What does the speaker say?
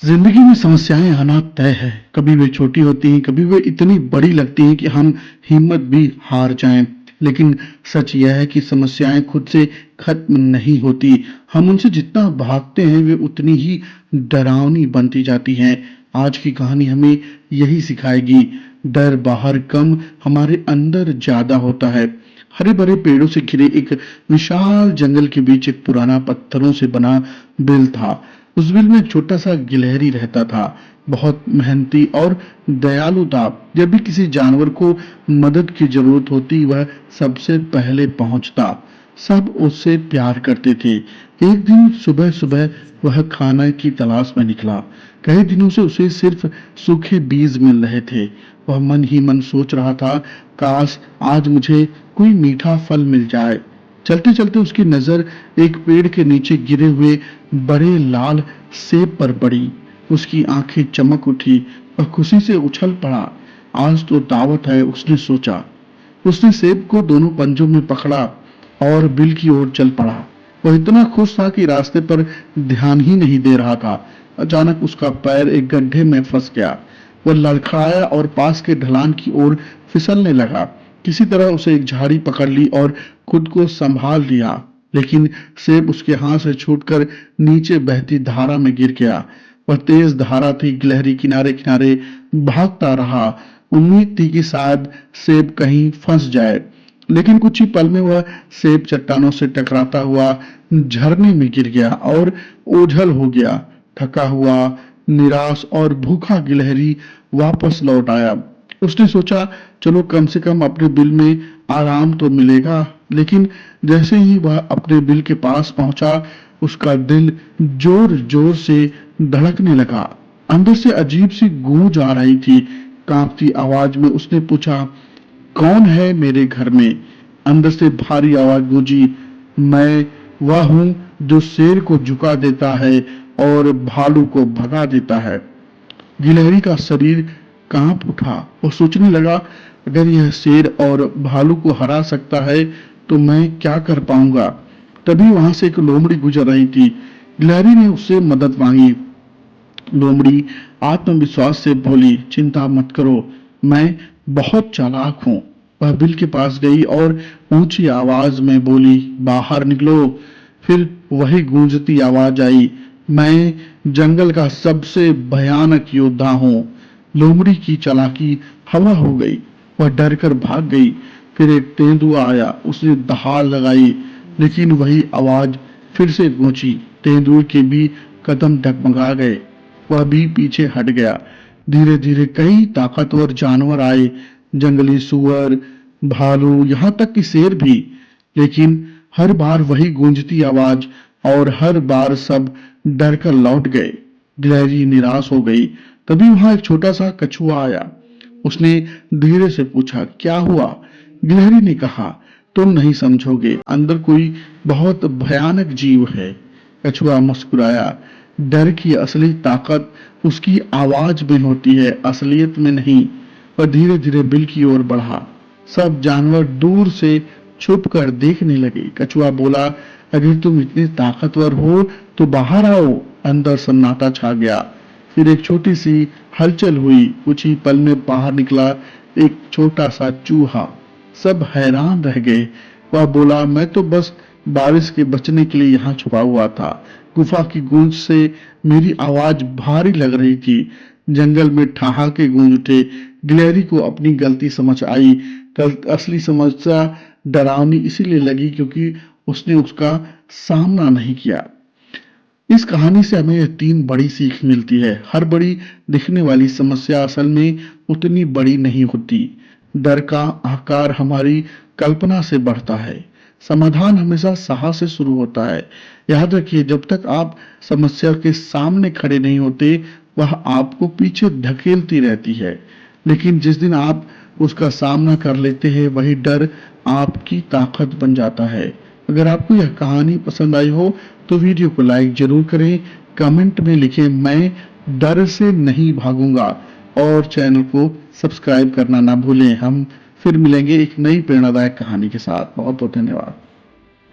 जिंदगी में समस्याएं आना तय है। कभी वे छोटी होती हैं, कभी वे इतनी बड़ी लगती हैं कि हम हिम्मत भी हार जाएं। लेकिन सच यह है कि समस्याएं खुद से खत्म नहीं होती। हम उनसे जितना भागते हैं वे उतनी ही डरावनी बनती जाती हैं। आज की कहानी हमें यही सिखाएगी। डर बाहर कम, हमारे अंदर ज्यादा होता है। हरे भरे पेड़ों से घिरे एक विशाल जंगल के बीच एक पुराना पत्थरों से बना बिल था। उस बिल में एक छोटा सा गिलहरी रहता था। बहुत मेहनती और दयालु था। जब भी किसी जानवर को मदद की जरूरत होती वह सबसे पहले पहुंचता। सब उससे प्यार करते थे। एक दिन सुबह सुबह वह खाने की तलाश में निकला। कई दिनों से उसे सिर्फ सूखे बीज मिल रहे थे। वह मन ही मन सोच रहा था, काश आज मुझे कोई मीठा फल मिल जाए। चलते चलते उसकी नजर एक पेड़ के नीचे गिरे हुए बड़े लाल सेब पर पड़ी। उसकी आंखें चमक उठी। वह खुशी से उछल पड़ा। आज तो दावत है, उसने सोचा। उसने सेब को दोनों पंजों में पकड़ा और बिल की ओर चल पड़ा। वह इतना खुश था कि रास्ते पर ध्यान ही नहीं दे रहा था। अचानक उसका पैर एक गड्ढे में फंस गया। वह लड़खड़ाया और पास के ढलान की ओर फिसलने लगा। किसी तरह उसे एक झाड़ी पकड़ ली और खुद को संभाल लिया। लेकिन सेब उसके हाथ से छूटकर नीचे बहती धारा में गिर गया। वह तेज धारा थी। गिलहरी किनारे किनारे भागता रहा। उम्मीद थी कि शायद सेब कहीं फंस जाए। लेकिन कुछ ही पल में वह सेब चट्टानों से टकराता हुआ झरने में गिर गया और ओझल हो गया। थका हुआ, निराश और भूखा गिलहरी वापस लौट आया। उसने सोचा, चलो कम से कम अपने बिल में आराम तो मिलेगा। लेकिन जैसे ही वह अपने बिल के पास पहुंचा, उसका दिल जोर जोर से धड़कने लगा। अंदर से अजीब सी गूंज आ रही थी। कांपती आवाज में उसने पूछा, कौन है मेरे घर में? अंदर से भारी आवाज गूंजी, मैं वह हूं जो शेर को झुका देता है और भालू को भगा देता है। गिलहरी का शरीर कांप उठा। वो सोचने लगा, अगर यह शेर और भालू को हरा सकता है तो मैं क्या कर पाऊंगा। तभी वहां से एक लोमड़ी गुजर रही थी। गिलहरी ने उससे मदद मांगी। लोमड़ी आत्मविश्वास से बोली, चिंता मत करो, मैं बहुत चालाक हूँ। वह बिल के पास गई और ऊंची आवाज में बोली, बाहर निकलो। फिर वही गूंजती आवाज आई, मैं जंगल का सबसे भयानक योद्धा हूँ। लोमड़ी की चालाकी हवा हो गई। वह डर कर भाग गई। फिर एक तेंदुआ आया। उसने दहाड़ लगाई, लेकिन वही आवाज फिर से गूंजी। तेंदुए के भी कदम डगमगा गए। वह भी पीछे हट गया। धीरे धीरे कई ताकतवर जानवर आए, जंगली सुअर, भालू, यहाँ तक कि शेर भी। लेकिन हर बार वही गूंजती आवाज और हर बार सब डर कर लौट गए। गिलहरी निराश हो गई। तभी वहां एक छोटा सा कछुआ आया। उसने धीरे से पूछा, क्या हुआ? गिलहरी ने कहा, तुम नहीं समझोगे, अंदर कोई बहुत भयानक जीव है। कछुआ मुस्कुराया। डर की असली ताकत उसकी आवाज में होती है, असलियत में नहीं। वह धीरे धीरे बिल की ओर बढ़ा। सब जानवर दूर से छुप कर देखने लगे। कछुआ बोला, अगर तुम इतने ताकतवर हो तो बाहर आओ। अंदर सन्नाटा छा गया। फिर एक छोटी सी हलचल हुई। कुछ ही पल में बाहर निकला एक छोटा सा चूहा। सब हैरान रह गए। वह बोला, मैं तो बस बारिश के बचने के लिए यहाँ छुपा हुआ था। गुफा की गूंज से मेरी आवाज भारी लग रही थी। जंगल में ठहाके गूंज उठे। गिलहरी को अपनी गलती समझ आई। असली समस्या डरावनी इसीलिए लगी क्योंकि उसने उसका सामना नहीं किया। इस कहानी से हमें यह तीन बड़ी सीख मिलती है। हर बड़ी दिखने वाली समस्या असल में उतनी बड़ी नहीं होती। डर का आकार हमारी कल्पना से बढ़ता है। समाधान हमेशा साहस से शुरू होता है। याद रखिए, जब तक आप समस्या के सामने खड़े नहीं होते वह आपको पीछे धकेलती रहती है। लेकिन जिस दिन आप उसका सामना कर लेते हैं वही डर आपकी ताकत बन जाता है। अगर आपको यह कहानी पसंद आई हो तो वीडियो को लाइक जरूर करें। कमेंट में लिखें, मैं डर से नहीं भागूंगा। और चैनल को सब्सक्राइब करना ना भूलें। हम फिर मिलेंगे एक नई प्रेरणादायक कहानी के साथ। बहुत बहुत धन्यवाद।